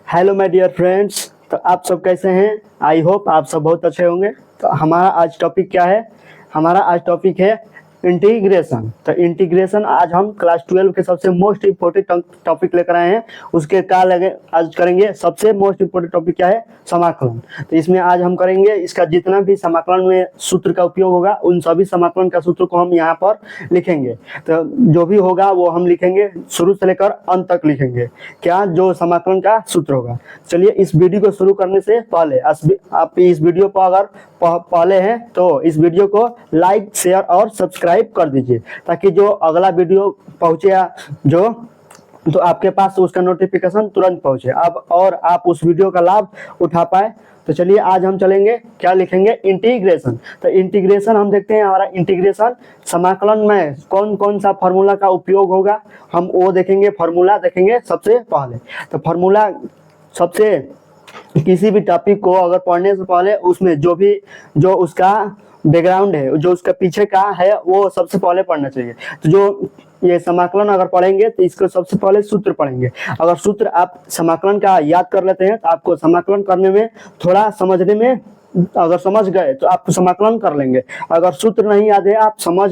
Hello my dear friends. तो आप सब कैसे हैं? आई होप आप सब बहुत अच्छे होंगे। तो हमारा आज टॉपिक क्या है? हमारा आज टॉपिक है इंटीग्रेशन। तो इंटीग्रेशन आज हम क्लास 12 के सबसे मोस्ट इम्पोर्टेंट टॉपिक लेकर आए हैं। उसके क्या लगे आज करेंगे? सबसे मोस्ट इम्पोर्टेंट टॉपिक क्या है? समाकलन। तो इसमें आज हम करेंगे इसका जितना भी समाकलन में सूत्र का उपयोग होगा उन सभी समाकलन का सूत्र को हम यहाँ पर लिखेंगे। तो जो भी होगा वो हम लिखेंगे, शुरू से लेकर अंत तक लिखेंगे क्या जो समाकलन का सूत्र होगा। चलिए इस वीडियो को शुरू करने से पहले आप इस वीडियो को अगर पहले हैं तो इस वीडियो को लाइक शेयर और सब्सक्राइब कर दीजिए ताकि जो अगला वीडियो पहुंचे जो तो आपके पास उसका नोटिफिकेशन तुरंत पहुंचे अब और आप उस वीडियो का लाभ उठा पाए। तो चलिए आज हम चलेंगे, क्या लिखेंगे? इंटीग्रेशन। तो इंटीग्रेशन हम देखते हैं हमारा इंटीग्रेशन समाकलन में कौन कौन सा फार्मूला का उपयोग होगा हम वो देखेंगे। फार्मूला देखेंगे सबसे पहले। तो फार्मूला सबसे किसी भी टॉपिक को अगर पढ़ने से पहले उसमें जो उसका बैकग्राउंड है, जो उसका पीछे का है, वो सबसे पहले पढ़ना चाहिए। तो जो ये समाकलन अगर पढ़ेंगे तो इसको सबसे पहले सूत्र पढ़ेंगे। अगर सूत्र आप समाकलन का याद कर लेते हैं तो आपको समाकलन करने में थोड़ा समझने में, अगर समझ गए तो आप समाकलन कर लेंगे। अगर सूत्र नहीं याद है, आप समझ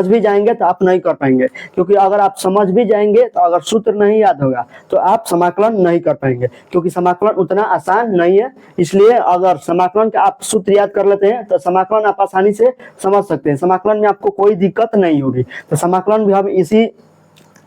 भी जाएंगे तो आप नहीं कर पाएंगे, क्योंकि अगर आप समझ भी जाएंगे तो अगर सूत्र नहीं याद होगा तो आप समाकलन नहीं कर पाएंगे, क्योंकि समाकलन उतना आसान नहीं है। इसलिए अगर समाकलन का आप सूत्र याद कर लेते हैं तो समाकलन आप आसानी से समझ सकते हैं, समाकलन में आपको कोई दिक्कत नहीं होगी। तो समाकलन भी हम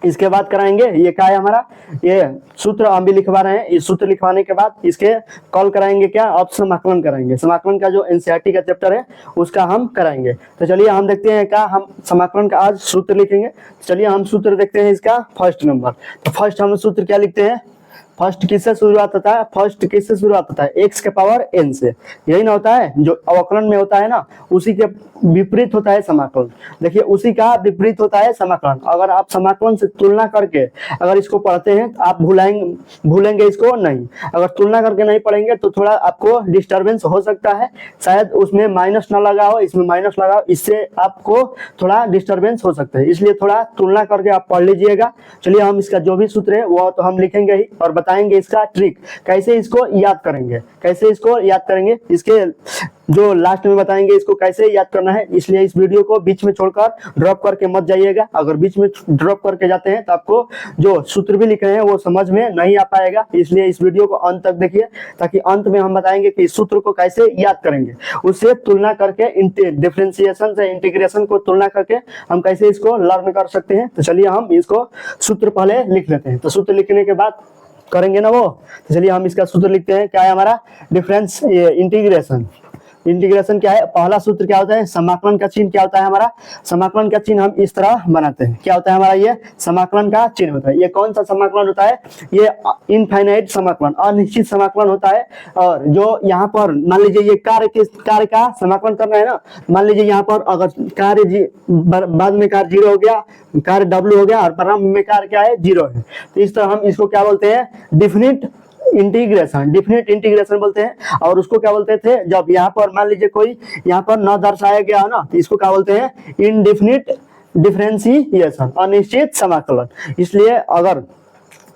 इसके बाद कराएंगे। ये क्या है हमारा? ये सूत्र हम भी लिखवा रहे हैं। इस सूत्र लिखवाने के बाद इसके कॉल कराएंगे क्या? अब समाकलन कराएंगे। समाकलन का जो एनसीईआरटी का चैप्टर है उसका हम कराएंगे। तो चलिए हम देखते हैं क्या हम समाकलन का आज सूत्र लिखेंगे। चलिए हम सूत्र देखते हैं इसका फर्स्ट नंबर। तो फर्स्ट हम सूत्र क्या लिखते हैं? फर्स्ट किससे शुरुआत होता है? फर्स्ट किससे शुरुआत होता है? x के पावर n से। यही ना होता है जो अवकलन में होता है ना, उसी के विपरीत होता है समाकलन। देखिए उसी का विपरीत होता है समाकलन। अगर आप समाकलन से तुलना करके अगर इसको पढ़ते हैं तो आप भूलेंगे इसको नहीं। अगर तुलना करके नहीं पढ़ेंगे तो थोड़ा आपको डिस्टर्बेंस हो सकता है, शायद उसमें माइनस ना लगा हो, इसमें माइनस लगा हो, इससे आपको थोड़ा डिस्टर्बेंस हो सकता है। इसलिए थोड़ा तुलना करके आप पढ़ लीजिएगा। चलिए हम इसका जो भी सूत्र है वो तो हम लिखेंगे ही और बताएंगे इसका ट्रिक कैसे इसको याद करेंगे, इसके जो लास्ट में बताएंगे इसको कैसे याद करना है। इसलिए इस वीडियो को बीच में छोड़कर ड्रॉप करके मत जाइएगा। अगर बीच में ड्रॉप करके जाते हैं तो आपको जो सूत्र भी लिख रहे हैं वो समझ में नहीं आ पाएगा। इसलिए इस वीडियो को अंत तक देखिए ताकि अंत में हम बताएंगे कि इस सूत्र को कैसे याद करेंगे। उससे तुलना करके डिफरेंशिएशन से इंटीग्रेशन को तुलना करके हम कैसे इसको लर्न कर सकते हैं। तो चलिए हम इसको सूत्र पहले लिख लेते हैं। तो सूत्र लिखने के बाद करेंगे ना वो। तो चलिए हम इसका सूत्र लिखते हैं। क्या है हमारा? इंटीग्रेशन क्या है? पहला सूत्र क्या होता है? समाकलन का चिन्ह क्या होता है हमारा? समाकलन का चिन्ह हम इस तरह बनाते हैं। क्या होता है हमारा? ये समाकलन का चिन्ह होता है। ये कौन सा समाकलन होता है? ये इनफाइनाइट समाकलन, अनिश्चित समाकलन होता है। और जो यहाँ पर मान लीजिए ये कार्य का समाकलन करना है ना, मान लीजिए यहाँ पर अगर कार्य बाद में कार्य 0 हो गया, कार्य W हो गया और प्रारंभ में कार्य क्या है? 0 है। तो इस तरह हम इसको क्या बोलते हैं? डिफिनिट इंटीग्रेशन बोलते हैं। और उसको क्या बोलते थे? जब यहाँ पर मान लीजिए कोई यहाँ पर न दर्शाया गया हो ना, तो इसको क्या बोलते हैं? इनडेफिनिट डिफरेंशिएशन, अनिश्चित समाकलन। इसलिए अगर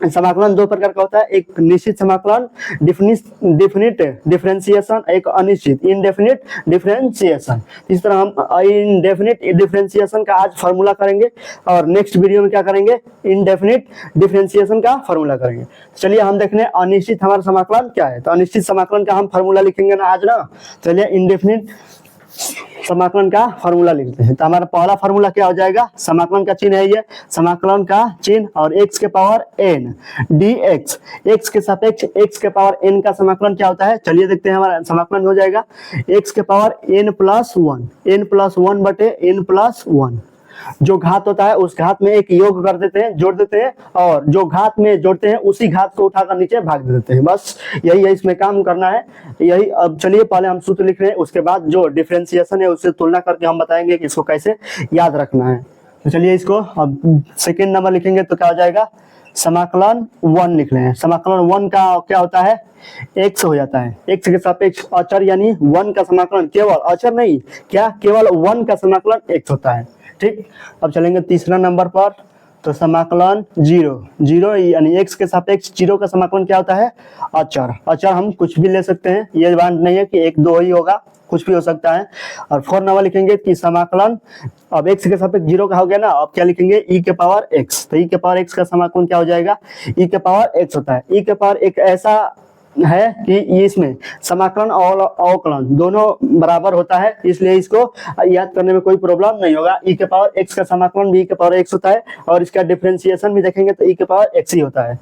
समाकलन दो प्रकार का होता है, एक निश्चित समाकलन डिफिनिट डिफरेंशिएशन, एक अनिश्चित इनडेफिनिट डिफरेंशिएशन। इस तरह हम इनडेफिनिट डिफरेंशिएशन का आज फार्मूला करेंगे और नेक्स्ट वीडियो में क्या करेंगे? इनडेफिनिट डिफरेंशिएशन का फार्मूला करेंगे। चलिए हम देखने अनिश्चित हमारा समाकलन क्या है। तो अनिश्चित समाकलन का हम फार्मूला लिखेंगे ना आज ना। चलिए इनडेफिनिट समाकलन का फार्मूला लिखते हैं। तो हमारा पहला फार्मूला क्या हो जाएगा? समाकलन का चिन्ह है ये, समाकलन का चिन्ह और x के पावर n dx, x के सापेक्ष x के पावर n का समाकलन क्या होता है? चलिए देखते हैं। हमारा समाकलन हो जाएगा x के पावर n+1 बटे n+1। जो घात होता है उस घात में एक योग कर देते हैं, जोड़ देते हैं, और जो घात में जोड़ते हैं उसी घात को उठाकर नीचे भाग देते हैं। बस यही है, इसमें काम करना है यही। अब चलिए पहले हम सूत्र लिख रहे हैं, उसके बाद जो डिफरेंशिएशन है उससे तुलना करके हम बताएंगे कि इसको कैसे याद रखना है। तो चलिए इसको अब सेकेंड नंबर लिखेंगे तो क्या हो जाएगा? समाकलन 1 लिख रहे हैं। समाकलन 1 का क्या होता है? x हो जाता है। x के सापेक्ष अचर यानी 1 का समाकलन, केवल अचर नहीं, क्या केवल 1 का समाकलन x होता है। ठीक। अब चलेंगे तीसरा नंबर पर। तो समाकलन जीरो, जीरो यानी x के सापेक्ष जीरो का समाकलन क्या होता है, अचर। अचर हम कुछ भी ले सकते हैं, ये बात नहीं है कि एक दो ही होगा, कुछ भी हो सकता है। और 4 नंबर लिखेंगे कि समाकलन, अब x के सापेक्ष जीरो का हो गया ना, अब क्या लिखेंगे e के पावर x, तो e के पावर x का समाकलन क्या हो जाएगा, e के पावर x होता है। e के पावर एक ऐसा है कि इसमें समाकलन और अवकलन दोनों बराबर होता है, इसलिए इसको याद करने में कोई प्रॉब्लम नहीं होगा। e के पावर x का समाकलन भी e के पावर x होता है, और इसका डिफरेंशिएशन भी देखेंगे तो e के पावर x ही होता है।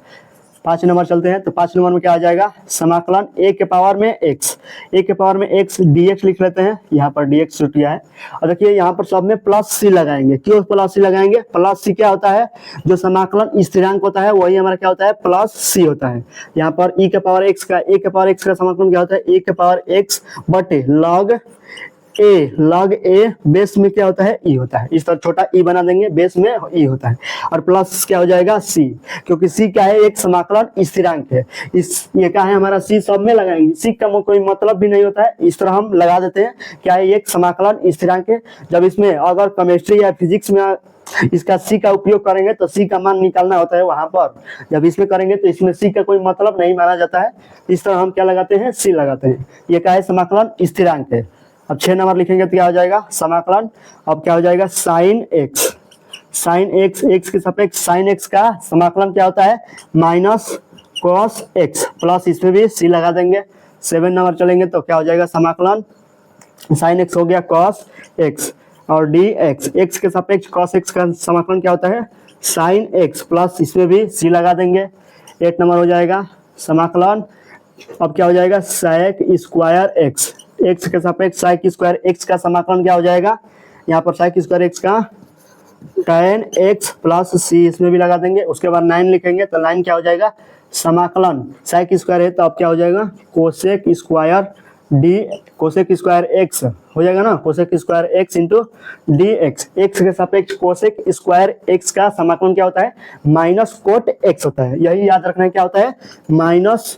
5 नंबर चलते हैं, तो 5 नंबर में क्या आ जाएगा, समाकलन a के पावर में x, a के पावर में x dx लिख लेते हैं, यहाँ पर dx छूट गया है। और देखिए यहाँ पर सब में प्लस c लगाएंगे, क्यों प्लस c लगाएंगे, प्लस c क्या होता है, जो समाकलन स्थिरांक होता है वही हमारा क्या होता है, प्लस c होता है। यहाँ पर e के पावर x का, a के पावर x का समाकलन क्या होता है, a के पावर x बटे लॉग ए, लॉग ए बेस में क्या होता है, ई होता है। इस तरह छोटा ई बना देंगे, बेस में ई होता है, और प्लस क्या हो जाएगा सी, क्योंकि सी क्या है, एक समाकलन स्थिरांक है। इस ये क्या है हमारा, सी सब में लगाएंगे, सी का कोई मतलब भी नहीं होता है, इस तरह हम लगा देते हैं, क्या है, एक समाकलन स्थिरांक है। जब इसमें अगर केमिस्ट्री या फिजिक्स में इसका सी का उपयोग करेंगे तो सी का मान निकालना होता है वहां पर, जब इसमें करेंगे तो इसमें सी का कोई मतलब नहीं माना जाता है, इस तरह हम क्या लगाते हैं, सी लगाते हैं। ये क्या है, समाकलन स्थिरांक है। अब 6 नंबर लिखेंगे तो क्या हो जाएगा, समाकलन, अब क्या हो जाएगा, sine x, sine x, x के सापेक्ष साइन एक्स का समाकलन क्या होता है, माइनस कॉस एक्स, प्लस इसमें भी सी लगा देंगे। 7 नंबर चलेंगे तो क्या हो जाएगा, समाकलन साइन एक्स हो गया कॉस एक्स, और डी एक्स, एक्स के सापेक्ष कॉस एक्स का समाकलन क्या होता है, साइन एक्स, प्लस इसमें भी सी लगा देंगे। 8 नंबर हो जाएगा समाकलन, अब क्या हो जाएगा, सेक स्क्वायर एक्स, एक्स के सापेक्ष साइक स्क्वायर एक्स का समाकलन क्या हो जाएगा, यहाँ पर साइक स्क्वायर एक्स का tan एक्स प्लस सी, इसमें भी लगा देंगे। उसके बाद 9 लिखेंगे तो 9 क्या हो जाएगा, समाकलन साइक स्क्वायर है तो अब क्या हो जाएगा, cosec square D, cosec square x हो जाएगा ना, cosec square x into d x, x के सापेक्ष कोसेक स्क्वायर एक्स का समाकलन क्या होता है, माइनस कोट एक्स होता है, यही याद रखना है, क्या होता है, माइनस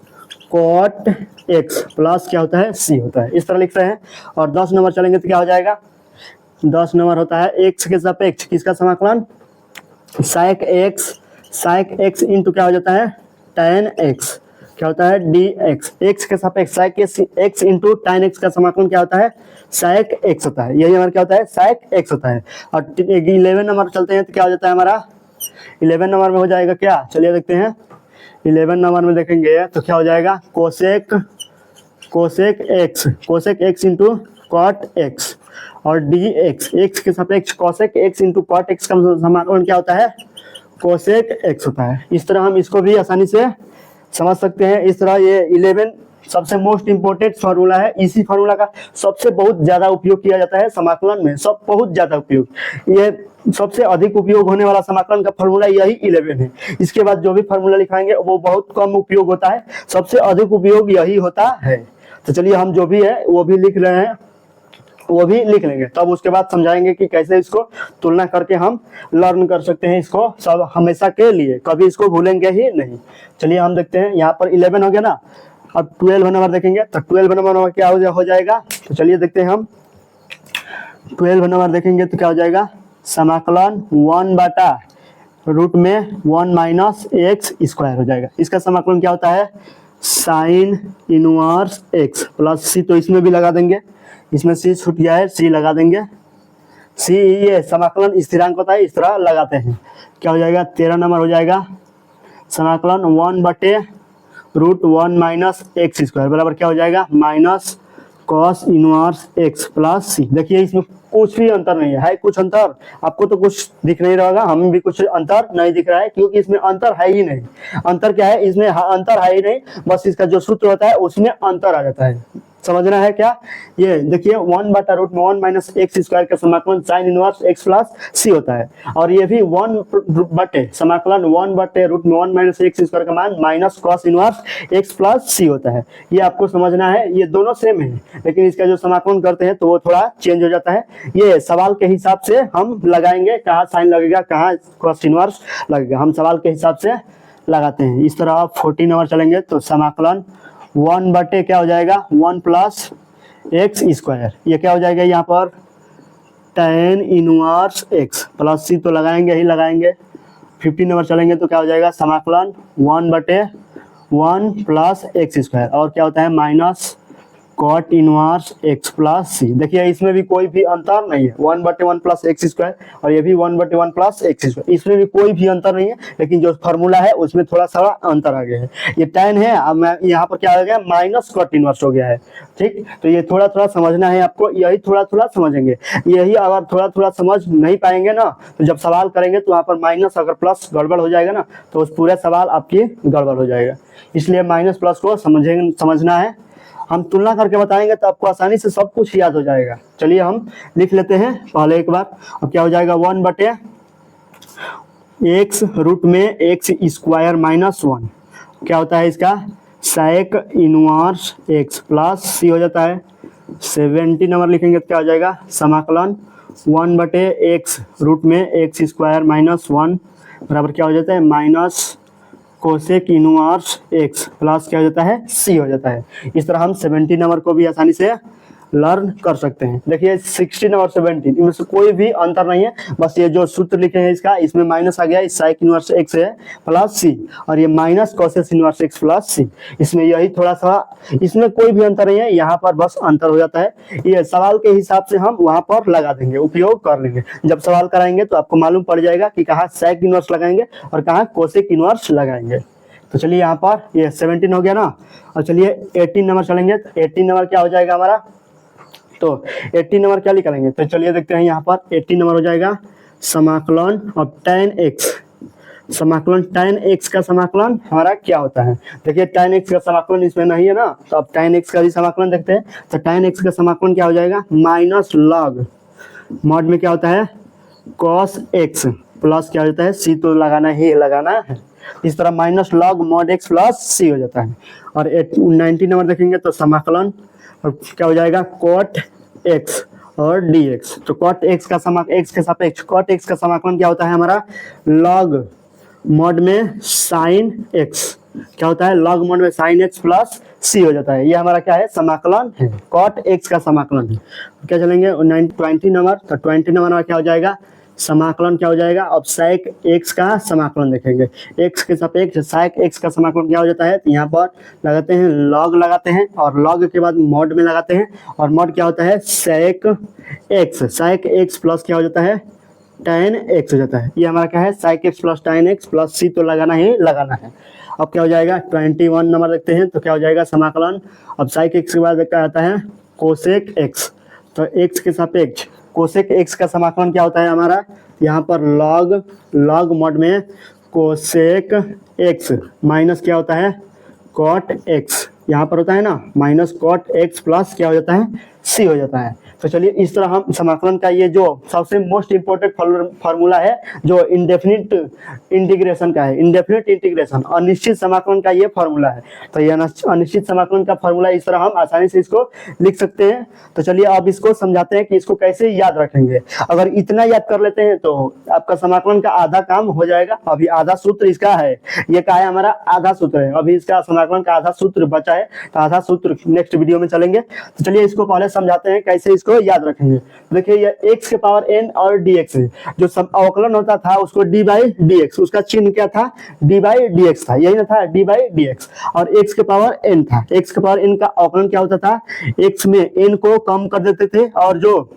कोट एक्स प्लस क्या होता है, सी होता है, इस तरह लिखते हैं। और 10 नंबर चलेंगे तो क्या हो जाएगा, 10 नंबर होता है एक्स के सापेक्ष किसका समाकलन, साइक एक्स, साइक एक्स इंटू क्या हो जाता है, tan एक्स, क्या होता है, डी एक्स, एक्स के सापेक्ष साइक एक्स इंटू tan एक्स का समाकलन क्या होता है, साइक एक्स होता है, यही हमारा क्या होता है, साइक एक्स होता है। और 11 नंबर चलते हैं तो क्या हो जाता है हमारा, 11 नंबर में हो जाएगा क्या, चलिए देखते हैं। 11 नंबर में देखेंगे तो क्या हो जाएगा, cosec, cosec x, cosec x into cot x, और डी एक्स, एक्स के सापेक्ष cosec x into cot x का समाकलन क्या होता है, कोसेक एक्स होता है। इस तरह हम इसको भी आसानी से समझ सकते हैं। इस तरह ये 11 सबसे मोस्ट इंपोर्टेंट फार्मूला है, इसी फार्मूला का सबसे बहुत ज्यादा उपयोग किया जाता है समाकलन में, सब बहुत ज्यादा उपयोग, ये सबसे अधिक उपयोग होने वाला समाकलन का फार्मूला यही 11 है। इसके बाद जो भी फार्मूला लिखाएंगे वो बहुत कम उपयोग होता है, सबसे अधिक उपयोग यही होता है। तो चलिए हम जो भी है वो भी लिख रहे हैं, वो भी लिख लेंगे, तब उसके बाद समझाएंगे कि कैसे इसको तुलना करके हम लर्न कर सकते हैं इसको सब हमेशा के लिए, कभी इसको भूलेंगे ही नहीं। चलिए हम देखते हैं, यहाँ पर 11 हो गया ना, अब 12 नंबर देखेंगे तो 12 नंबर क्या हो जाएगा, तो चलिए देखते हैं हम। 12 नंबर देखेंगे तो क्या हो जाएगा, समाकलन 1 बटा रूट में 1 माइनस एक्स स्क्वायर हो जाएगा। इसका समाकलन क्या होता है, साइन इनवर्स एक्स प्लस सी, तो इसमें भी लगा देंगे, इसमें सी छूट गया है, सी लगा देंगे, सी ये समाकलन स्थिरांक होता है, इस तरह लगाते हैं। क्या हो जाएगा, 13 नंबर हो जाएगा समाकलन 1 बटे रूट 1 माइनस एक्स स्क्वायर बराबर क्या हो जाएगा, minus cos inverse x plus c. देखिए इसमें कुछ भी अंतर नहीं है कुछ अंतर, आपको तो कुछ दिख नहीं रहा होगा, हमें भी कुछ अंतर नहीं दिख रहा है, क्योंकि इसमें अंतर है ही नहीं। अंतर क्या है, इसमें अंतर है ही नहीं, बस इसका जो सूत्र होता है उसमें अंतर आ जाता है, समझना है क्या। ये देखिए 1 बटा रूट में 1 माइनस एक्स स्क्वायर का समाकलन sine inverse x plus c होता है, और ये भी 1 बटे समाकलन 1 बटे रूट में 1 माइनस एक्स स्क्वायर का मान minus cos inverse x plus c होता है। ये आपको समझना है, ये दोनों सेम है, लेकिन इसका जो समाकलन करते हैं तो वो थोड़ा चेंज हो जाता है। ये सवाल के हिसाब से हम लगाएंगे, कहाँ साइन लगेगा कहाँ कॉस इनवर्स लगेगा, हम सवाल के हिसाब से लगाते हैं। इस तरह आप 14 नंबर चलेंगे तो समाकलन 1 बटे क्या हो जाएगा 1 प्लस एक्स स्क्वायर, ये क्या हो जाएगा यहाँ पर tan इनवर्स एक्स प्लस सी, तो लगाएंगे ही लगाएंगे, 15 नंबर चलेंगे तो क्या हो जाएगा समाकलन 1/1 प्लस एक्स स्क्वायर, और क्या होता है minus cot inverse x plus c. देखिए इसमें भी कोई भी अंतर नहीं है, 1/1 प्लस एक्स स्क्वायर, और ये भी 1/1 प्लस एक्स स्क्वायर, इसमें भी कोई भी अंतर नहीं है, लेकिन जो फार्मूला है उसमें थोड़ा सा अंतर आ गया है। ये tan है, अब मैं यहाँ पर क्या हो गया माइनस कॉट इनवर्स हो गया है। ठीक, तो ये थोड़ा थोड़ा समझना है आपको, यही थोड़ा थोड़ा समझेंगे, यही अगर थोड़ा थोड़ा समझ नहीं पाएंगे ना तो जब सवाल करेंगे तो वहाँ पर माइनस अगर प्लस गड़बड़ हो जाएगा ना तो उस पूरे सवाल आपकी गड़बड़ हो जाएगा, इसलिए माइनस प्लस को समझना है। हम तुलना करके बताएंगे तो आपको आसानी से सब कुछ याद हो जाएगा। चलिए हम लिख लेते हैं पहले एक बार। अब क्या हो जाएगा 1/x रूट में एक्स स्क्वायर माइनस 1, क्या होता है इसका sec inverse x plus c हो जाता है। 70 नंबर लिखेंगे तो क्या हो जाएगा समाकलन 1/x रूट में एक्स स्क्वायर माइनस 1 बराबर क्या हो जाता है minus cosec inverse x plus क्या हो जाता है सी हो जाता है। इस तरह हम 70 नंबर को भी आसानी से लर्न कर सकते हैं। देखिए 16 और 17 इनमें से कोई भी अंतर नहीं है, बस ये जो सूत्र लिखे हैं इसका, इसमें माइनस आ गया, इस साइक इनवर्स एक्स है प्लस सी, और ये minus cosec inverse x plus c, इसमें यही थोड़ा सा, इसमें कोई भी अंतर नहीं है, यहाँ पर बस अंतर हो जाता है। ये सवाल के हिसाब से हम वहाँ पर लगा देंगे, उपयोग कर लेंगे। जब सवाल कराएंगे तो आपको मालूम पड़ जाएगा कि कहाँ साइक इनवर्स लगाएंगे और कहाँ कोसेक इनवर्स लगाएंगे। तो चलिए यहाँ पर ये 17 हो गया ना, और चलिए 18 नंबर चलेंगे। तो 18 नंबर क्या हो जाएगा हमारा, तो 18 नंबर क्या निकालेंगे, तो चलिए देखते हैं यहाँ पर 18 नंबर हो जाएगा समाकलन अब tan x, समाकलन tan x का समाकलन हमारा क्या होता है। देखिए tan x का समाकलन इसमें नहीं है ना, तो अब tan x का भी समाकलन देखते हैं। तो tan x का समाकलन क्या हो जाएगा माइनस लॉग मॉड में क्या होता है cos x प्लस क्या हो जाता है सी, तो लगाना ही लगाना है, इस तरह minus log mod x plus c हो जाता है। और 19 नंबर देखेंगे तो समाकलन और क्या हो जाएगा cot x और dx, तो cot x का x के सापेक्ष cot x का समाकलन क्या होता है हमारा log मॉड में sin x, क्या होता है log मॉड में sin x प्लस c हो जाता है। ये हमारा क्या है समाकलन है, cot x का समाकलन है। क्या चलेंगे 20 नंबर, तो 20 नंबर में क्या हो जाएगा समाकलन क्या हो जाएगा, अब sec x का समाकलन देखेंगे, x के सापेक्ष sec x का समाकलन क्या हो जाता है, यहाँ पर लगाते हैं log लगाते हैं, और log के बाद मॉड में लगाते हैं, और मॉड क्या होता है sec x प्लस क्या हो जाता है tan x हो जाता है। ये हमारा क्या है sec x plus tan x plus c, तो लगाना ही लगाना है। अब क्या हो जाएगा 21 नंबर देखते हैं, तो क्या हो जाएगा समाकलन, अब sec x के बाद क्या आता है cosec x, तो x के सापेक्ष कोसेक x का समाकलन क्या होता है हमारा, यहाँ पर log मॉड में कोसेक x माइनस क्या होता है cot x, यहाँ पर होता है ना माइनस cot x प्लस क्या हो जाता है c हो जाता है। तो चलिए इस तरह हम समाकलन का ये जो सबसे मोस्ट इंपोर्टेंट फार्मूला है जो इंडेफिनिट इंटीग्रेशन का है, इंडेफिनिट इंटीग्रेशन अनिश्चित समाकलन का ये फार्मूला है। तो ये अनिश्चित समाकलन का फार्मूला इस तरह हम आसानी से इसको लिख सकते हैं। तो चलिए अब इसको समझाते हैं कि इसको कैसे याद रखेंगे। अगर इतना याद कर लेते हैं तो आपका समाकलन का आधा काम हो जाएगा। अभी आधा सूत्र इसका है, ये क्या है हमारा आधा सूत्र है, अभी इसका समाकलन का आधा सूत्र बचा है, तो आधा सूत्र नेक्स्ट वीडियो में चलेंगे। तो चलिए इसको पहले समझाते हैं कैसे इसको याद रखेंगे। देखिए ये x के पावर n और dx है, जो सब अवकलन होता था उसको d बाई dx, उसका चिन्ह क्या था d बाई dx था, यही ना था d बाई dx, और x के पावर n था, x के पावर n का अवकलन क्या होता था x में n को कम कर देते थे और जो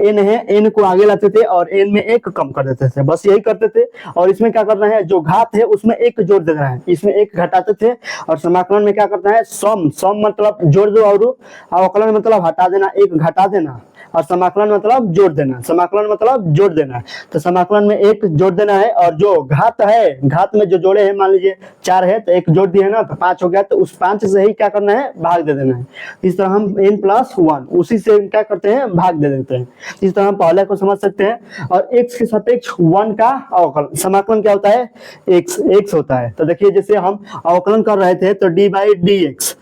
n है n को आगे लाते थे और n में एक कम कर देते थे, बस यही करते थे। और इसमें क्या करना है जो घात है उसमें एक जोड़ देना है, इसमें एक घटाते थे, और समाकलन में क्या करना है सम मतलब जोड़ दो और अवकलन मतलब हटा देना, एक घटा देना, और समाकलन मतलब जोड़ देना, समाकलन मतलब जोड़ देना। तो समाकलन में एक जोड़ देना है, और जो घात है घात में जो जोड़े हैं मान लीजिए 4 है तो एक जोड़ दिए ना तो 5 हो गया, तो उस 5 से ही क्या करना है भाग दे देना है। इस तरह हम n प्लस 1 उसी से क्या करते हैं भाग दे देते हैं। इस तरह हम पहले को समझ सकते हैं। और x के सापेक्ष 1 का अवकलन समाकलन क्या होता है x होता है। तो देखिए जैसे हम अवकलन कर रहे थे तो d बाई dx,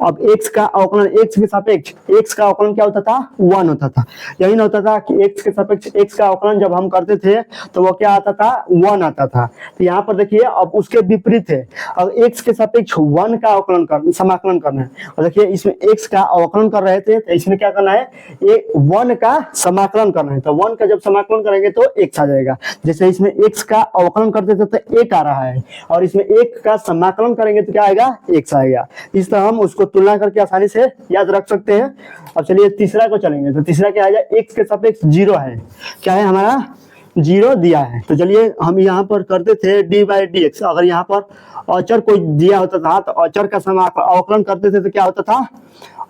अब x का अवकलन x के सापेक्ष x का अवकलन क्या होता था 1 होता था। यही ना होता था कि x के सापेक्ष x का अवकलन जब हम करते थे तो वो क्या आता था 1 आता था। तो यहाँ पर देखिए अब उसके विपरीत है, अब x के सापेक्ष 1 का समाकलन करना है। और देखिए इसमें x का अवकलन कर रहे थे तो इसमें क्या करना है 1 का समाकलन करना है, तो 1 का जब समाकलन करेंगे तो x आ जाएगा। जैसे इसमें x का अवकलन करते थे तो 1 आ रहा है, और इसमें 1 का समाकलन करेंगे तो क्या आएगा, x आएगा। इस तरह हम उसको तुलना करके आसानी से याद रख सकते हैं। अब चलिए तीसरा को चलेंगे, तो तीसरा क्या आएगा, x के सापेक्ष 0 है, क्या है हमारा 0 दिया है। तो चलिए हम यहाँ पर करते थे d/dx, अगर यहाँ पर अचर कोई दिया होता था तो अचर का अवकलन करते थे तो क्या होता था,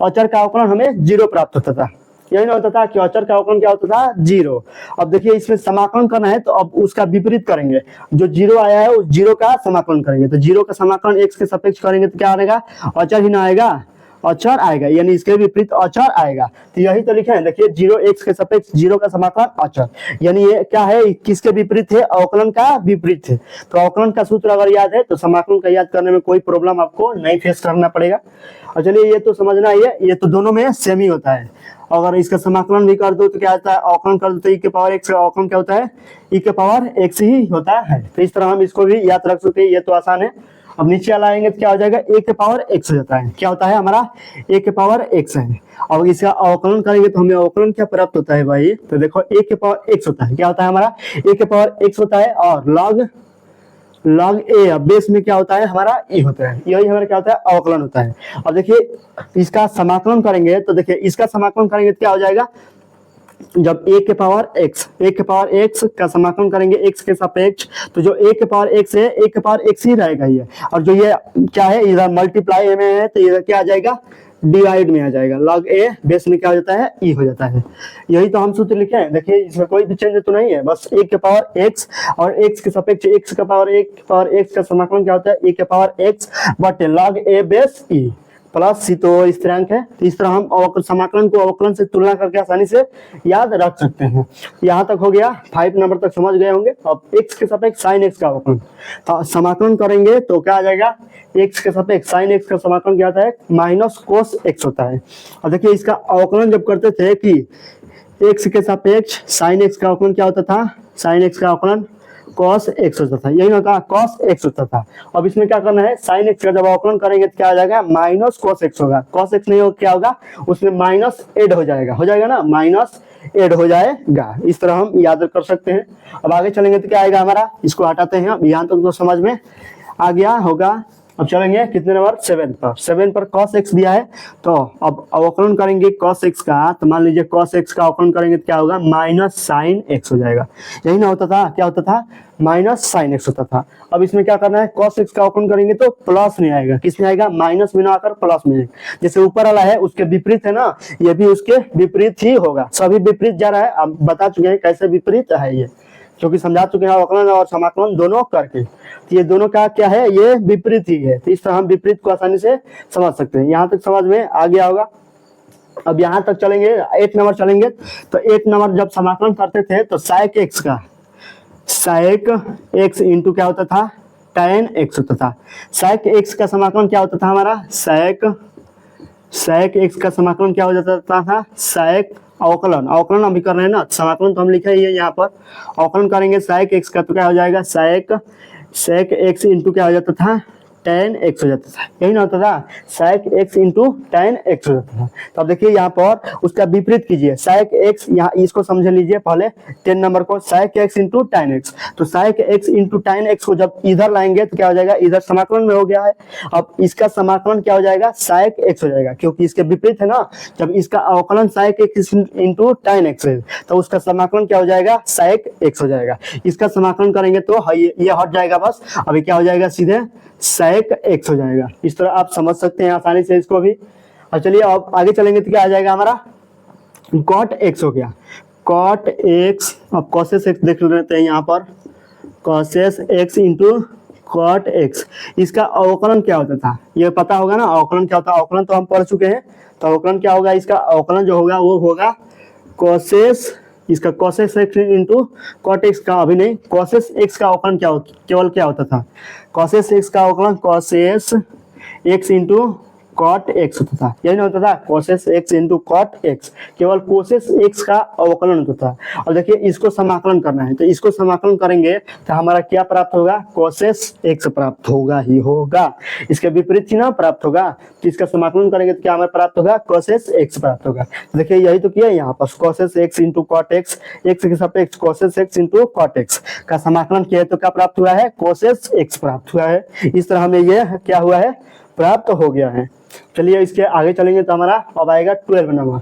अचर का अवकलन हमें 0 प्राप्त होता था। यही ना होता था कि अचर का अवकलन क्या होता था, 0। अब देखिए इसमें समाकलन करना है तो अब उसका विपरीत करेंगे, जो 0 आया है उस 0 का समाकलन करेंगे। तो 0 का समाकलन x के सापेक्ष करेंगे तो क्या आएगा, अचर ही ना आएगा, अचर आएगा, यानी इसके विपरीत अचर आएगा। तो यही तो लिखे हैं, देखिए 0x के सापेक्ष 0 का समाकलन अचर, यानी ये क्या है, किसके विपरीत है, अवकलन का विपरीत है। तो अवकलन का सूत्र अगर याद है तो समाकलन का याद करने में कोई प्रॉब्लम आपको नहीं फेस करना पड़ेगा। और चलिए ये तो समझना ही है, ये तो दोनों में सेम ही होता है। अगर इसका समाकलन भी कर दो तो क्या होता है, अवकलन कर दो तो e के पावर x का अवकलन क्या होता है, e के पावर x ही होता है। तो इस तरह हम इसको भी याद रख सकते हैं, ये तो आसान है। अब नीचे वाला आएंगे तो क्या हो जाएगा, a के पावर x हो जाता है, क्या होता है हमारा a के पावर x है। अब इसका अवकलन करेंगे तो हमें अवकलन क्या प्राप्त होता है भाई, तो देखो a के पावर x होता है, क्या होता है हमारा a के पावर x होता है, और log a बेस में क्या होता है हमारा e होता है, यही हमारा क्या होता है, अवकलन होता है। अब देखिए इसका समाकलन करेंगे तो देखिए इसका समाकलन करेंगे तो क्या हो जाएगा, जब a के पावर x का समाकलन करेंगे x के सापेक्ष, तो जो a के पावर x है a के पावर x ही रहेगा ये, और जो ये क्या है इधर मल्टीप्लाई में है तो इधर क्या आ जाएगा, डिवाइड में आ जाएगा। log a बेस में क्या हो जाता है, e हो जाता है। यही तो हम सूत्र लिखे हैं, देखिए इसमें कोई भी चेंज तो नहीं है, बस a के पावर x और x के सापेक्ष x के पावर x का समाकलन क्या होता है, a के पावर x बटे log a base e plus सी तो स्थिरांक है। तो इस तरह हम समाकलन को अवकलन से तुलना करके आसानी से याद रख सकते हैं। यहाँ तक हो गया, 5 नंबर तक समझ गए होंगे। अब x के सापेक्ष sin x का अवकलन, तो समाकलन करेंगे तो क्या आ जाएगा, x के सापेक्ष sin x का समाकलन क्या होता है, माइनस कोस x होता है। और देखिए इसका अवकलन जब करते थे कि x के सापेक्ष sin x का अवकलन क्या होता था, sin x का अवकलन cos x होता था, यही होता cos x होता था। अब इसमें क्या करना है, sin x का जब अवकलन करेंगे तो क्या आ जाएगा, माइनस cos x होगा। cos x नहीं होगा क्या होगा, उसमें माइनस ऐड हो जाएगा ना, माइनस ऐड हो जाएगा। इस तरह हम याद कर सकते हैं। अब आगे चलेंगे तो क्या आएगा हमारा, इसको हटाते हैं। अब यहाँ तक तो समझ में आ गया होगा। अब चलेंगे कितने नंबर, 7 पर cos x दिया है, तो अब अवकलन करेंगे cos x का, तो मान लीजिए cos x का अवकलन करेंगे तो क्या होगा, माइनस साइन x हो जाएगा। यही ना होता था, क्या होता था, माइनस साइन x होता था। अब इसमें क्या करना है, cos x का अवकलन करेंगे तो प्लस में आएगा, किस में आएगा, माइनस में ना आकर प्लस में आएगा। जैसे ऊपर वाला है उसके विपरीत है ना, ये भी उसके विपरीत ही होगा, सभी विपरीत जा रहा है। अब बता चुके हैं कैसे विपरीत है ये, क्योंकि समझा चुके हैं अवकलन और समाकलन दोनों करके। तो ये दोनों का क्या है, ये विपरीत ही है। तो इस तरह हम विपरीत को आसानी से समझ सकते हैं। यहाँ तक समझ में आ गया होगा। अब यहाँ तक चलेंगे, 8 नंबर चलेंगे। तो 8 नंबर जब समाकलन करते थे तो sec x का sec x इंटू क्या होता था, tan x होता था। sec x का समाकलन क्या होता था हमारा, sec x का समाकलन क्या हो जाता था, sec अवकलन अभी कर रहे हैं ना, समाकलन तो हम लिखे ही है यहाँ पर। अवकलन करेंगे sec x का तो क्या हो जाएगा, sec x इंटू क्या हो जाता था, tan x हो जाता था। यही ना होता था, sec x into tan x हो जाता था। तो अब देखिए यहाँ पर उसका विपरीत कीजिए, sec x, यहाँ इसको समझ लीजिए पहले 10 नंबर को, sec x into tan x। तो sec x into tan x को जब इधर लाएंगे तो क्या हो जाएगा, इधर समाकलन में हो गया है। अब इसका समाकलन क्या हो जाएगा, sec x हो जाएगा, क्योंकि इसके विपरीत है ना। जब इसका अवकलन sec x into tan x है तो उसका समाकलन क्या हो जाएगा, sec x हो जाएगा। इसका समाकलन करेंगे तो ये हट जाएगा बस, अभी क्या हो जाएगा, सीधे sec x हो जाएगा। इस तरह आप समझ सकते हैं आसानी से इसको भी। और चलिए अब आगे चलेंगे तो क्या आ जाएगा हमारा, cot x हो गया, cot x। अब cos x देख लेते हैं यहाँ पर, cos x into cot x, इसका अवकलन क्या होता था, ये पता होगा ना अवकलन क्या होता है। अवकलन तो हम पढ़ चुके हैं, तो अवकलन क्या होगा, इसका अवकलन जो होगा वो होगा इसका cos x into cot x का, अभी नहीं, cos x का अवकलन केवल क्या होता था, cos x का अवकलन cos x into cot x होता था, यही ना होता था, cosec x into cot x, केवल कोसेस एक्स का अवकलन होता था। और देखिए इसको समाकलन करना है, तो इसको समाकलन करेंगे तो हमारा क्या प्राप्त होगा, कोसेस एक्स प्राप्त होगा ही होगा, इसके विपरीत चिन्ह प्राप्त होगा, तो इसका समाकलन करेंगे तो क्या हमें प्राप्त होगा, कोसेस एक्स प्राप्त होगा। तो देखिए यही तो किया यहाँ पर, cosec x into cot x, x के सापेक्ष cosec x into cot x का समाकलन किया है तो क्या प्राप्त हुआ है, कोसेस एक्स प्राप्त हुआ है। इस तरह हमें ये क्या हुआ है, प्राप्त हो गया है। चलिए इसके आगे चलेंगे तो हमारा अब आएगा 12 नंबर।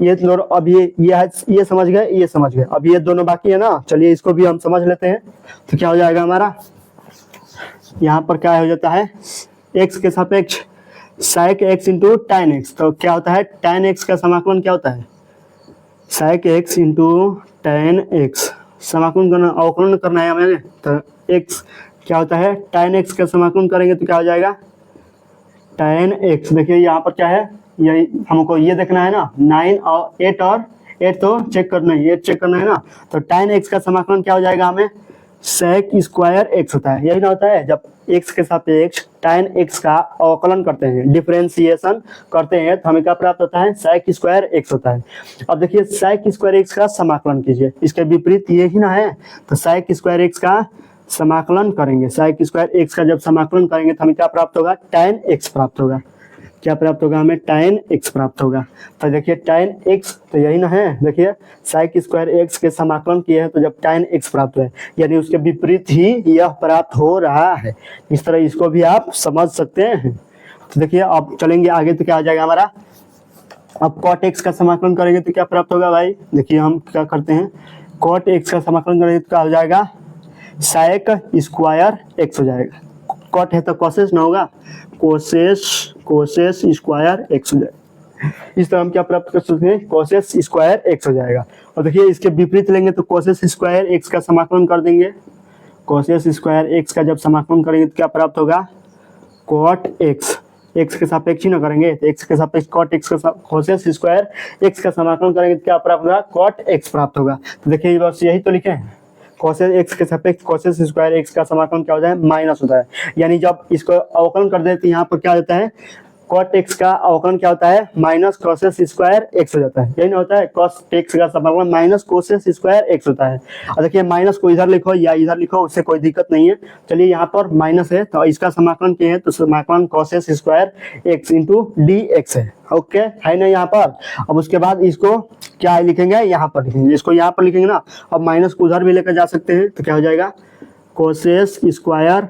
ये दोनों अब ये समझ गए, ये समझ गए, अब ये दोनों बाकी है ना, चलिए इसको भी हम समझ लेते हैं। तो क्या हो जाएगा हमारा, यहाँ पर क्या हो जाता है, एक्स के सापेक्ष साइक एक्स इंटू tan एक्स, तो क्या होता है, tan एक्स का समाकलन क्या होता है, साइक एक्स इंटू tan एक्स, समाकलन करना, अवकलन करना है हमें, तो एक्स क्या होता है, tan एक्स का समाकलन करेंगे तो क्या हो जाएगा, tan एक्स। देखिए यहाँ पर क्या है, यही हमको ये देखना है ना, 9 और 8 और 8 तो चेक करना है, 8 चेक करना है ना, तो tan एक्स का समाकलन क्या हो जाएगा हमें, sec स्क्वायर एक्स होता है, यही ना होता है, जब x के सापेक्ष tan x का अवकलन करते हैं, डिफरेंशिएशन करते हैं, तो हमें क्या प्राप्त होता है, sec स्क्वायर एक्स होता है। अब देखिए sec स्क्वायर एक्स का समाकलन कीजिए, इसके विपरीत ये ही ना है, तो sec स्क्वायर एक्स का समाकलन करेंगे, sec स्क्वायर एक्स का जब समाकलन करेंगे तो हमें क्या प्राप्त होगा, tan x प्राप्त होगा, क्या प्राप्त होगा हमें, tan x प्राप्त होगा। तो देखिए tan x तो यही ना है, देखिए sec स्क्वायर एक्स के समाकलन किए हैं तो जब tan x प्राप्त हुआ, यानी उसके विपरीत ही यह प्राप्त हो रहा है, इस तरह इसको भी आप समझ सकते हैं। तो देखिए अब चलेंगे आगे तो क्या आ जाएगा हमारा, अब cot x का समाकलन करेंगे तो क्या प्राप्त होगा भाई, देखिए हम क्या करते हैं, cot x का समाकलन करेंगे तो क्या हो जाएगा, sec स्क्वायर एक्स हो जाएगा, कॉट है तो कोसेस ना होगा, कोसेस स्क्वायर एक्स हो जाएगा। इस तरह हम क्या प्राप्त कर सकते हैं, कोसेस स्क्वायर एक्स हो जाएगा। और देखिए इसके विपरीत लेंगे तो कोसेस स्क्वायर एक्स का समाकलन कर देंगे, कोसेस स्क्वायर एक्स का जब समाकलन करेंगे तो क्या प्राप्त होगा, कॉट एक्स, एक्स के सापेक्ष ही ना करेंगे तो एक्स के सापेक्ष कॉट एक्स का, कोसेस स्क्वायर एक्स का समाकलन करेंगे तो क्या प्राप्त होगा, कॉट एक्स प्राप्त होगा। तो देखिए बस यही तो लिखे हैं, कोसेस एक्स के सापेक्ष कोसेस स्क्वायर एक्स का समाकलन क्या होता है, माइनस होता है, यानी जब इसको अवकलन कर देते हैं यहाँ पर क्या होता है, कॉट एक्स का अवकलन क्या होता है, माइनस कोसेस स्क्वायर एक्स हो जाता है, यही ना होता है, कॉस एक्स का समाकलन माइनस कोसेस स्क्वायर एक्स होता है। और देखिए माइनस को इधर लिखो या इधर लिखो, उससे कोई दिक्कत नहीं है। चलिए यहाँ पर माइनस है तो इसका समाकलन किए हैं तो समाकलन cosec square x into d x है, ओके है ना यहाँ पर। अब उसके बाद इसको क्या लिखेंगे, यहाँ पर लिखेंगे, इसको यहाँ पर लिखेंगे ना, अब माइनस को उधर भी लेकर जा सकते हैं तो क्या हो जाएगा, कोसेस स्क्वायर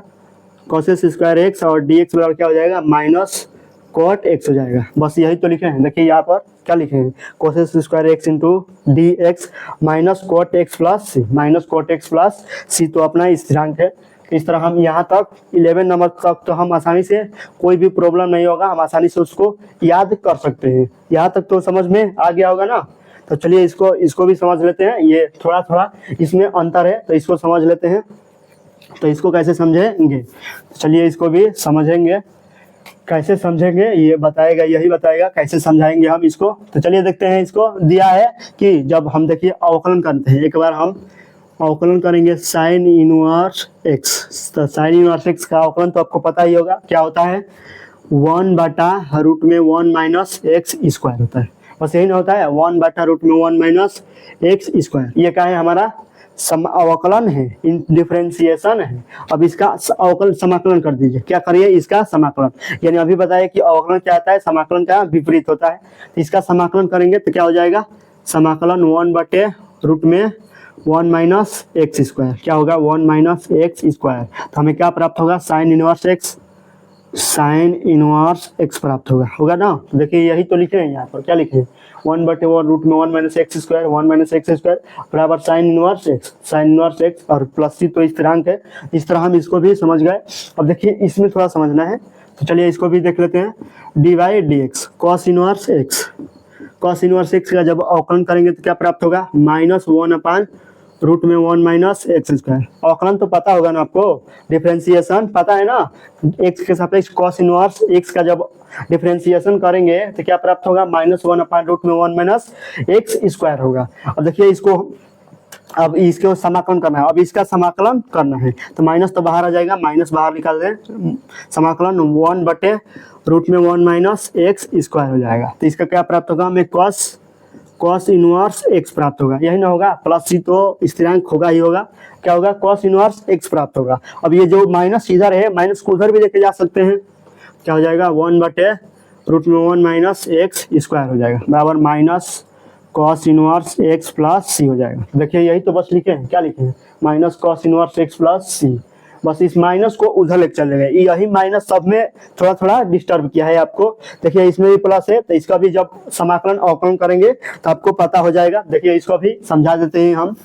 एक्स और डी एक्स बराबर क्या हो जाएगा, माइनस कॉट एक्स हो जाएगा। बस यही तो लिखे हैं, देखिए यहाँ पर क्या लिखे हैं, cosec square x into d x minus cot x plus c, minus cot x plus सी तो अपना स्थिरांक है। इस तरह हम यहाँ तक 11 नंबर तक तो हम आसानी से, कोई भी प्रॉब्लम नहीं होगा, हम आसानी से उसको याद कर सकते हैं। यहाँ तक तो समझ में आ गया होगा ना। तो चलिए इसको भी समझ लेते हैं, ये थोड़ा थोड़ा इसमें अंतर है तो इसको समझ लेते हैं। तो इसको कैसे समझेंगे, चलिए इसको भी समझेंगे, कैसे समझेंगे ये बताएगा, यही बताएगा कैसे समझाएंगे हम इसको। तो चलिए देखते हैं, इसको दिया है कि जब हम देखिए अवकलन करते हैं, एक बार हम अवकलन करेंगे साइन इनवर्स एक्स, तो साइन इनवर्स एक्स का अवकलन तो आपको पता ही होगा क्या होता है, 1/√1 माइनस एक्स स्क्वायर होता है, बस यही ना होता है, 1/√1 माइनस एक्स स्क्वायर। ये क्या है, हमारा अवकलन है, डिफरेंशिएशन है। अब इसका अवकलन समाकलन कर दीजिए, क्या करिए, इसका समाकलन, यानी अभी बताया कि अवकलन क्या होता है, समाकलन का विपरीत होता है। तो इसका समाकलन करेंगे तो क्या हो जाएगा, समाकलन 1/√1 माइनस एक्स स्क्वायर, क्या होगा 1 माइनस एक्स स्क्वायर। तो हमें क्या प्राप्त होगा, साइन इनवर्स एक्स प्राप्त होगा ना। तो देखिए यही तो लिखे हैं, यहाँ पर क्या लिखे हैं, 1/√1 minus x square, 1 minus x square बराबर साइन इनवर्स एक्स और प्लस सी तो स्थिरांक है। इस तरह हम इसको भी समझ गए। अब देखिए इसमें थोड़ा समझना है, तो चलिए इसको भी देख लेते हैं, dy/dx कॉस इनवर्स एक्स का जब अवकलन करेंगे तो क्या प्राप्त होगा, -1/√1 माइनस एक्स स्क्वायर। अवकलन तो पता होगा ना आपको, डिफरेंशिएशन पता है ना, एक्स के सापेक्ष कॉस इनवर्स एक्स का जब डिफरेंशिएशन करेंगे तो क्या प्राप्त होगा, -1/√1 माइनस एक्स स्क्वायर होगा। अब देखिए अब इसको समाकलन करना है, अब इसका समाकलन करना है तो माइनस तो बाहर आ जाएगा, माइनस बाहर निकाल दें, समाकलन 1/√1 रूट में 1 माइनस एक्स स्क्वायर हो जाएगा। तो इसका क्या प्राप्त होगा, हमें कॉस इनवर्स एक्स प्राप्त होगा, यही ना होगा, प्लस सी तो स्थिरांक होगा ही होगा, क्या होगा, कॉस इनवर्स एक्स प्राप्त होगा। अब ये जो माइनस इधर है, माइनस को उधर भी लेके जा सकते हैं, क्या हो जाएगा 1 बटे रूट में 1 माइनस एक्स स्क्वायर हो जाएगा बराबर minus cos inverse x plus c हो जाएगा। देखिए यही तो बस लिखे हैं, क्या लिखे हैं, minus cos inverse x plus c. बस इस माइनस को उधर लेके चले गए, यही माइनस सब में थोड़ा थोड़ा डिस्टर्ब किया है आपको। देखिए इसमें भी प्लस है, तो इसका भी जब समाकलन अवकलन करेंगे तो आपको पता हो जाएगा। देखिए इसको भी समझा देते हैं हम,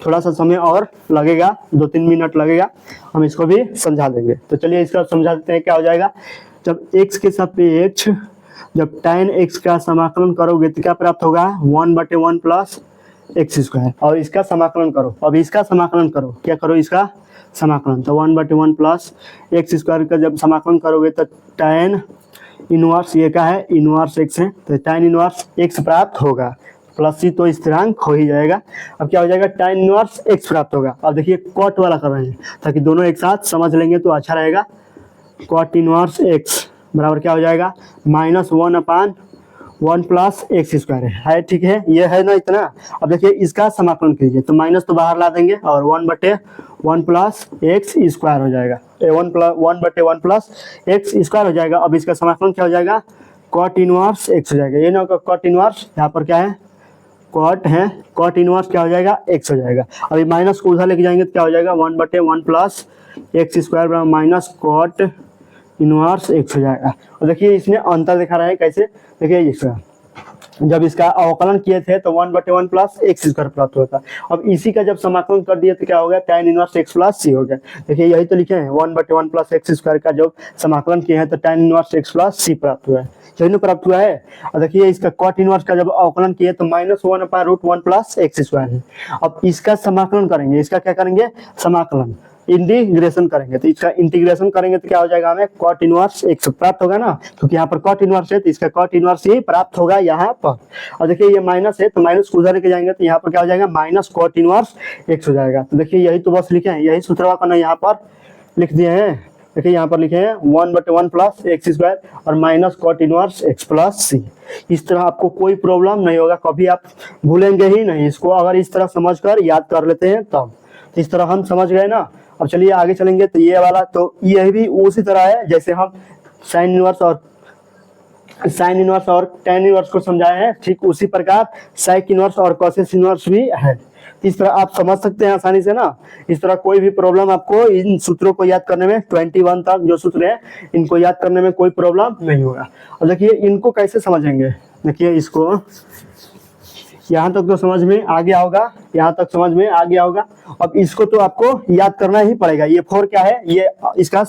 थोड़ा सा समय और लगेगा, 2-3 मिनट लगेगा, हम इसको भी समझा देंगे। तो चलिए इसका समझा देते हैं, क्या हो जाएगा, जब x के सापेक्ष जब tan x का समाकलन करोगे तो क्या प्राप्त होगा, 1/1 प्लस एक्स स्क्वायर। और इसका समाकलन करो, अब इसका समाकलन करो, क्या करो, इसका समाकलन, तो 1/1 प्लस एक्स स्क्वायर का जब समाकलन करोगे तो tan इनवर्स ये क्या है, इनवर्स एक्स है, तो tan इनवर्स एक्स प्राप्त होगा, प्लस सी तो स्थिरांक हो ही जाएगा। अब क्या हो जाएगा, tan इनवर्स एक्स प्राप्त होगा। अब देखिए कॉट वाला कर रहे हैं ताकि दोनों एक साथ समझ लेंगे तो अच्छा रहेगा। कॉट इनवर्स एक्स बराबर क्या हो जाएगा, -1/1 प्लस एक्स स्क्वायर है, ठीक है, ये है ना इतना। अब देखिए इसका समाकलन कीजिए तो माइनस तो बाहर ला देंगे और 1/1 प्लस एक्स स्क्वायर हो जाएगा, 1/1 प्लस एक्स स्क्वायर हो जाएगा। अब इसका समाकलन क्या हो जाएगा, कॉट इनवर्स एक्स हो जाएगा, ये ना कॉट इनवर्स, यहाँ पर क्या है, कॉट है, कॉट इनवर्स क्या हो जाएगा, एक्स हो जाएगा। अभी माइनस को उधर लेके जाएंगे तो क्या हो जाएगा, 1/1 प्लस एक्स स्क्वायर बराबर माइनस कॉट इनवर्स एक्स हो जाएगा। और देखिए इसमें अंतर दिखा रहा है, कैसे, देखिए इसका जब इसका अवकलन किए थे तो 1/1 प्लस एक्स स्क्वायर प्राप्त हुआ था। अब इसी का जब समाकलन कर दिए तो क्या हो गया, tan inverse x plus c हो गया। देखिए यही तो लिखे हैं, 1/1 प्लस एक्स स्क्वायर का जब समाकलन किए हैं तो tan इनवर्स एक्स प्लस सी प्राप्त हुआ है, यही ना प्राप्त हुआ है। और देखिए इसका कॉट इनवर्स का जब अवकलन किए तो -1/√1 प्लस एक्स स्क्वायर है। अब इसका समाकलन करेंगे, इसका क्या करेंगे, समाकलन इंटीग्रेशन करेंगे, तो इसका इंटीग्रेशन करेंगे तो क्या हो जाएगा, हमें कॉट इनवर्स एक्स प्राप्त होगा ना, क्योंकि यहाँ पर कॉट इनवर्स है तो इसका कॉट इनवर्स ही प्राप्त होगा यहाँ पर। और देखिए ये माइनस है तो माइनस को उधर लेके जाएंगे तो यहाँ पर क्या हो जाएगा, माइनस कॉट इनवर्स एक्स हो जाएगा। तो देखिए यही तो बस लिखे हैं, यही सूत्र का ना यहाँ पर लिख दिए हैं। देखिए यहाँ पर लिखे हैं 1/1 प्लस एक्स स्क्वायर और minus cot inverse x plus c. इस तरह आपको कोई प्रॉब्लम नहीं होगा, कभी आप भूलेंगे ही नहीं इसको, अगर इस तरह समझकर याद कर लेते हैं तब। इस तरह हम समझ गए ना। अब चलिए आगे चलेंगे, तो ये वाला तो ये भी उसी तरह है जैसे हम साइन इनवर्स और tan इनवर्स को समझाए हैं, ठीक उसी प्रकार साइक इनवर्स और कॉसेस इनवर्स भी है। इस तरह आप समझ सकते हैं आसानी से ना। इस तरह कोई भी प्रॉब्लम आपको इन सूत्रों को याद करने में 21 तक जो सूत्र है इनको याद करने में कोई प्रॉब्लम नहीं होगा। और देखिए इनको कैसे समझेंगे, देखिए इसको यहाँ तक तो समझ में आ गया होगा, यहाँ तक समझ में आ गया होगा। अब इसको तो आपको याद करना ही पड़ेगा। ये 4 क्या है, ये इसका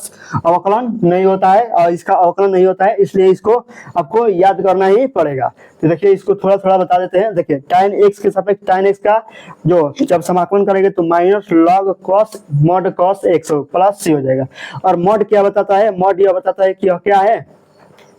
अवकलन नहीं होता है और इसका अवकलन नहीं होता है, इसलिए इसको आपको याद करना ही पड़ेगा। तो देखिए इसको थोड़ा थोड़ा बता देते हैं। देखिए tan x के सापेक्ष tan x का जो जब समाकलन करेंगे तो minus log cos mod cos x plus c हो जाएगा। और मॉड क्या बताता है, मॉड यह बताता है कि यह क्या है,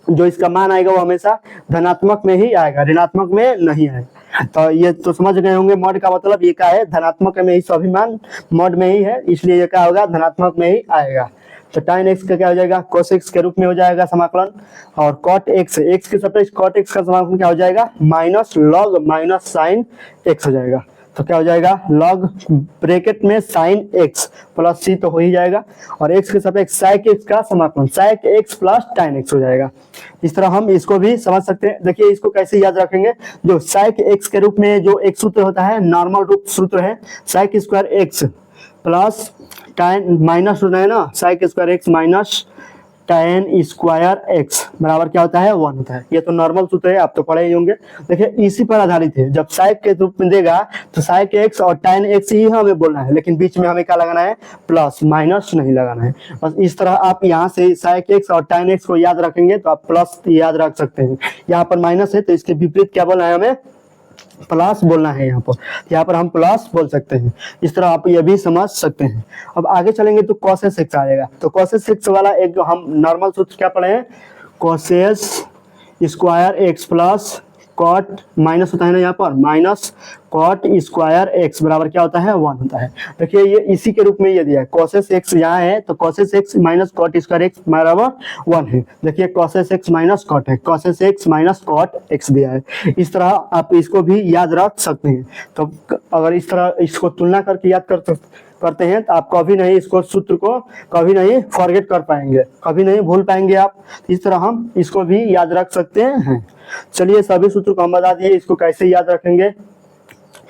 जो इसका मान आएगा वो हमेशा धनात्मक में ही आएगा, ऋणात्मक में नहीं आएगा। तो ये तो समझ गए होंगे, मॉड का मतलब ये क्या है, धनात्मक में ही सभी मान मॉड में ही है, इसलिए ये क्या होगा, धनात्मक में ही आएगा। तो tan x का क्या हो जाएगा, cos x के रूप में हो जाएगा समाकलन। और cot x के सापेक्ष cot x का समाकलन क्या हो जाएगा, minus log minus sine x हो जाएगा। तो क्या हो जाएगा, लॉग ब्रैकेट में साइन x प्लस सी तो हो ही जाएगा, और x के सापेक्ष साइक x का समाकलन साइक x प्लस tan x हो जाएगा। इस तरह हम इसको भी समझ सकते हैं। देखिए इसको कैसे याद रखेंगे, जो साइक x के रूप में जो एक सूत्र होता है, नॉर्मल रूप सूत्र है sec square x plus tan minus होता है ना, sec square x minus tan square x बराबर क्या होता है, 1 होता है। ये तो नॉर्मल सूत्र है, आप तो पढ़े ही होंगे। देखिए इसी पर आधारित है, जब साइक के रूप में देगा तो साइक x और tan x ही हमें बोलना है, लेकिन बीच में हमें क्या लगाना है, प्लस, माइनस नहीं लगाना है। बस इस तरह आप यहाँ से साइक x और tan x को याद रखेंगे तो आप प्लस याद रख सकते हैं। यहाँ पर माइनस है तो इसके विपरीत क्या बोलना है, हमें प्लस बोलना है। यहाँ पर हम प्लस बोल सकते हैं। इस तरह आप ये भी समझ सकते हैं। अब आगे चलेंगे तो कॉसेस एक्स आएगा। तो कॉसेस एक्स वाला एक जो हम नॉर्मल सूत्र क्या पढ़े हैं, cosec square x plus cot minus होता है ना यहाँ पर, माइनस कॉट स्क्वायर एक्स बराबर क्या होता है 1 होता है। देखिए ये इसी के रूप में ये दिया है, कॉसेस एक्स यहाँ है तो cosec x minus cot square x बराबर 1 है। देखिए कॉसेस एक्स माइनस कॉट है, cosec x minus cot x दिया है। इस तरह आप इसको भी याद रख सकते हैं। तो अगर इस तरह इसको तुलना करके याद करते हैं तो आप कभी नहीं इसको सूत्र को कभी नहीं फॉरगेट कर पाएंगे, कभी नहीं भूल पाएंगे आप। इस तरह हम इसको भी याद रख सकते हैं। चलिए सभी सूत्र को हम बता दिए, इसको कैसे याद रखेंगे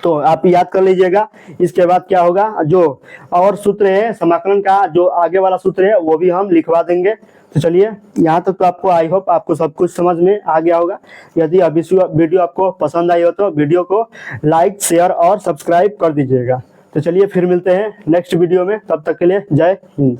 तो आप याद कर लीजिएगा। इसके बाद क्या होगा, जो और सूत्र है समाकलन का, जो आगे वाला सूत्र है वो भी हम लिखवा देंगे। तो चलिए यहाँ तक तो आपको आई होप आपको सब कुछ समझ में आ गया होगा। यदि अभी वीडियो आपको पसंद आई हो तो वीडियो को लाइक शेयर और सब्सक्राइब कर दीजिएगा। तो चलिए फिर मिलते हैं नेक्स्ट वीडियो में, तब तक के लिए जय हिंद।